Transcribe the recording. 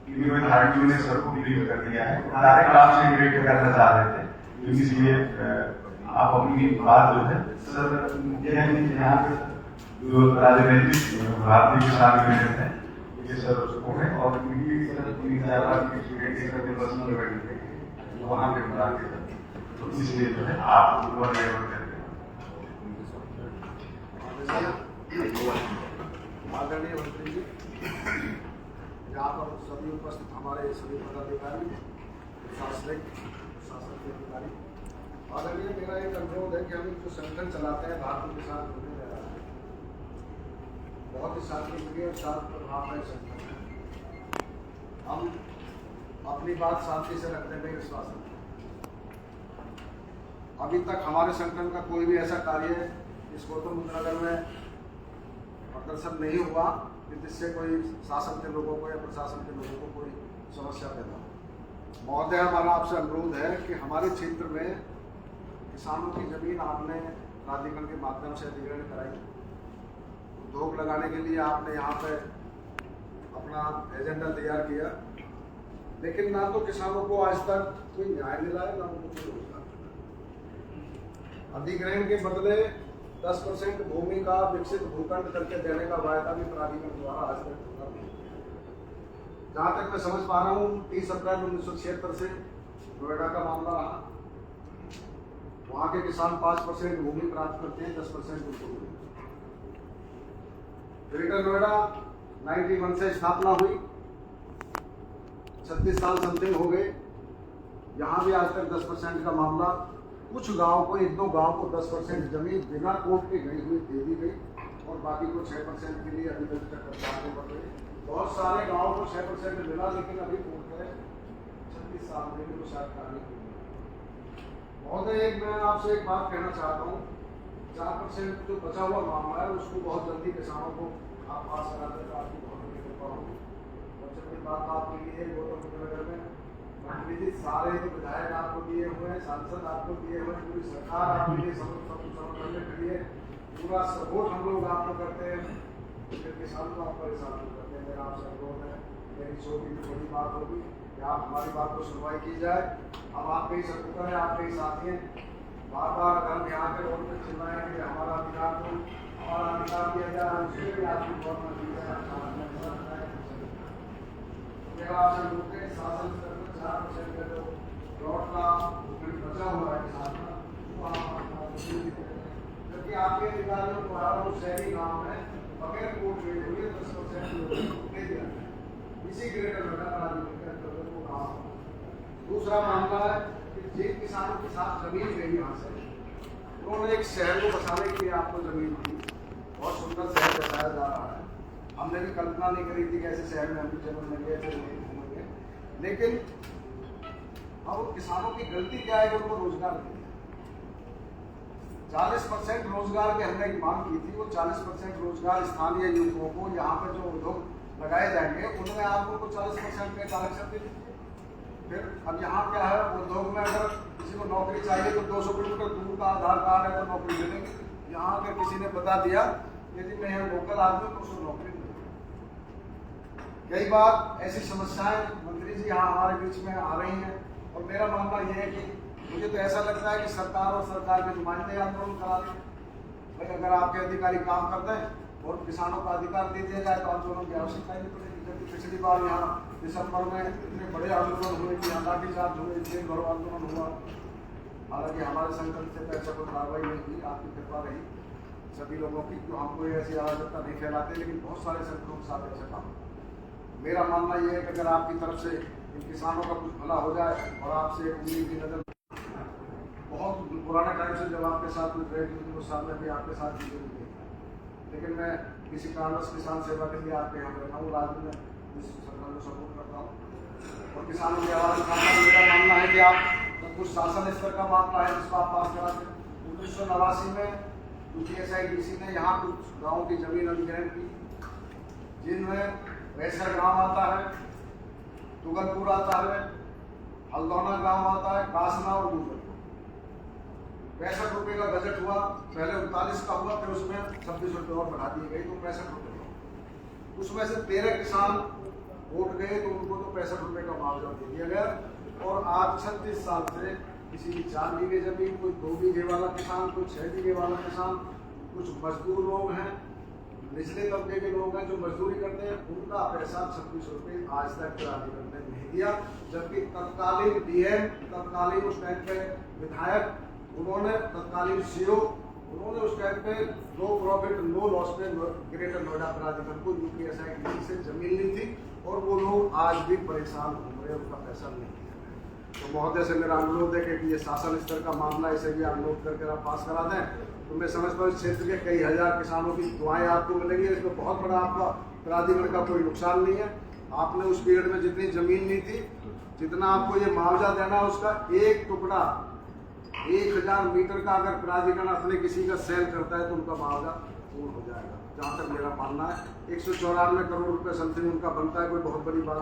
धारणियों ने सर को ब्रीफ कर दिया है, डायरेक्ट आपसे इंटरेक्ट करना चाह रहे थे, तो इसलिए आप अपनी बात जो है सर यहाँ पे जो राजनीतिक भारतीय किसान यूनियन है ये सर उसको है और वहाँ पे बुला के, तो इसलिए जो है आप आदरणीय मंत्री जी, यहाँ पर सभी उपस्थित हमारे सभी पदाधिकारी, प्रशासनिक शासन के अधिकारी, आदरणीय मेरा एक अनुरोध है कि हम जो संगठन चलाते हैं भारतीय किसान यूनियन है, बहुत ही शांतिप्रिय और शांत प्रभाव है संगठन है। हम अपनी बात शांति से रखने में विश्वास रखते हैं। अभी तक हमारे संगठन का कोई भी ऐसा कार्य इस गौतम बुद्ध नगर में प्रदर्शन नहीं हुआ कि जिससे कोई शासन के लोगों को या प्रशासन के लोगों को कोई समस्या पैदा हो। महोदय, हमारा आपसे अनुरोध है कि हमारे क्षेत्र में किसानों की जमीन आपने प्राधिकरण के माध्यम से अधिग्रहण कराई, उद्योग लगाने के लिए आपने यहाँ पे अपना एजेंडा तैयार किया, लेकिन ना तो किसानों को आज तक कोई न्याय मिला है, ना उनको कोई रोजगार मिला। अधिग्रहण के बदले 10% भूमि का विकसित भूखंड करके देने का वायदा भी प्राधिकरण द्वारा आज तक पूरा नहीं किया। जहाँ तक मैं समझ पा रहा हूँ 30 अप्रैल 1976 से नोएडा का मामला रहा। वहाँ के किसान 5% भूमि प्राप्त करते हैं, 10% उनको मिलती है। ग्रेटर नोएडा 91 से स्थापना हुई, 36 साल समथिंग हो गए, यहाँ भी आज तक 10% का मामला। कुछ गांव को, 1-2 गांव को 10% जमीन बिना कोर्ट के गई हुई दे दी गई और बाकी को 6% के लिए अभी तक करने पड़ रही। बहुत सारे गांवों को 6% मिला, लेकिन अभी कोर्ट है 36 साल में भी शायद कार्य नहीं। महोदय, मैं आपसे एक बात कहना चाहता हूँ, 4% जो बचा हुआ मामला है उसको बहुत जल्दी किसानों को आप पास कराते हैं, आपकी बहुत बड़ी कृपा होगी। सबसे बड़ी बात आपके लिए गौतम बुद्ध नगर में मंत्री जी सारे जो विधायक आपको दिए हुए हैं, सांसद आपको दिए हुए हैं, पूरी सरकार आपके लिए समर्थन के लिए पूरा सपोर्ट हम लोग आपको करते हैं, फिर किसान को आप परेशान नहीं करते हैं। मेरा आपसे अनुरोध है, मेरी छोटी बड़ी बात होगी कि आप हमारी बात को सुनवाई की जाए। हम आपके ही सपूत हैं, आपके ही साथी हैं। बार बार अगर हम यहाँ पे रोड पर चिल्लाएं कि हमारा अधिकार को हमारा अधिकार दिया जाए, उसके भी आपकी बहुत मर्जी है। मेरा आपसे अनुरोध है, शासन स्तर पर 4% का जो प्लॉट का बचा हुआ है किसान का, वो आप जबकि आपके अधिकारियों द्वारा उस शहरी गाँव में बगैर कोर्ट गए हुए 10% दे दिया। इसी ग्रेटर नोएडा प्राधिकरण को गाँव। दूसरा मामला है कि जिन किसानों के साथ जमीन गई यहाँ से, उन्होंने एक शहर को बसाने के लिए आपको जमीन दी, बहुत सुंदर शहर बसाया जा रहा है। हमने भी कल्पना नहीं करी थी कि ऐसे शहर में हम भी जन्म लेंगे, ऐसे घूमेंगे, लेकिन अब किसानों की गलती क्या है कि उनको रोजगार नहीं है। 40% रोजगार की हमने एक मांग की थी, वो 40% रोजगार स्थानीय युवकों को यहाँ पे जो उद्योग लगाए जाएंगे उनमें आप उनको 40% के आरक्षण दे दीजिए। फिर अब यहाँ क्या है, उद्योग में अगर किसी को नौकरी चाहिए तो 200 किलोमीटर दूर का आधार कार्ड है तो नौकरी मिलेगी। यहाँ अगर किसी ने बता दिया यदि मैं यहाँ लोकल आदमी तो उसको नौकरी मिलेगी। कई बार ऐसी समस्याएं मंत्री जी यहाँ हमारे बीच में आ रही हैं और मेरा मानना यह है कि मुझे तो ऐसा लगता है कि सरकार और सरकार के नुमाइंदे आंदोलन करा दें। भाई अगर आपके अधिकारी काम करते हैं और किसानों का अधिकार दे दिया जाए तो आंदोलन की आवश्यकता नहीं पड़ेगी। जबकि पिछली बार यहाँ दिसंबर में इतने बड़े आंदोलन हुए कि यहाँ लाठीचार्ज हुए, जेल भरो आंदोलन हुआ। हालांकि हमारे संगठन से ऐसा कोई कार्रवाई नहीं की, आपकी कृपा रही सभी लोगों की, तो हम कोई ऐसी अराजकता नहीं फैलाते, लेकिन बहुत सारे संगठनों के साथ ऐसा काम। मेरा मानना यह है कि अगर आपकी तरफ से इन किसानों का कुछ भला हो जाए और आपसे उम्मीद की नजर, बहुत पुराने टाइम से जब आपके साथ कुछ रहे उस सामने भी आपके साथ चीजें नहीं देखा, लेकिन मैं किसी कारणवश किसान सेवा के लिए आपके यहाँ बैठा हूँ, राज्य में इस सरकार को सपोर्ट करता हूँ और किसानों की आवाज उठाना। मेरा मानना है कि आप कुछ शासन स्तर का मामला है जिसको आप पास कराते। 1989 में UPSIDC ने यहाँ कुछ गाँव की जमीन अधिग्रहण की, जिनमें वैसर गांव आता है, तुगलपुर आता है, हल्दौना गांव आता है, कासना और गुजर। 65 रुपये का बजट हुआ, पहले 39 का हुआ, फिर उसमें 26 रुपये और बढ़ा दिए गए तो 65 रुपये। उसमें से 13 किसान कोर्ट गए तो उनको तो 65 रुपये का मुआवजा दे दिया गया। और आज 36 साल से किसी की 4 बीघे जमीन, कोई 2 बीघे वाला किसान, कोई 6 बीघे वाला किसान, कुछ मजदूर लोग हैं, निचले तबके के लोग हैं जो मजदूरी करते हैं, उनका पैसा 26 रुपये आज तक प्राधिकरण ने नहीं दिया। जबकि तत्कालीन डीएम, तत्कालीन उस टाइम पे विधायक, उन्होंने तत्कालीन सीओ, उन्होंने उस टाइम पे नो प्रॉफिट नो लॉस पे ग्रेटर नोएडा प्राधिकरण को यूपीएसआई से जमीन ली थी और वो लोग आज भी परेशान हो रहे हैं, उनका पैसा नहीं दिया। तो महोदय से मेरा अनुरोध है कि ये शासन स्तर का मामला, इसे भी अनुरोध करके आप पास करा दें। तो मैं समझता हूँ इस क्षेत्र के कई हजार किसानों की दुआएं आपको मिलेंगी। इसमें बहुत बड़ा आपका प्राधिकरण का कोई नुकसान नहीं है। आपने उस पीरियड में जितनी जमीन ली थी, जितना आपको ये मुआवजा देना, उसका एक टुकड़ा 1000 मीटर का अगर प्राधिकरण अपने किसी का सेल करता है तो उनका मुआवजा पूर्ण हो जाएगा। जहाँ तक मेरा मानना है 194 करोड़ रुपए समथिंग उनका बनता है, कोई बहुत बड़ी बात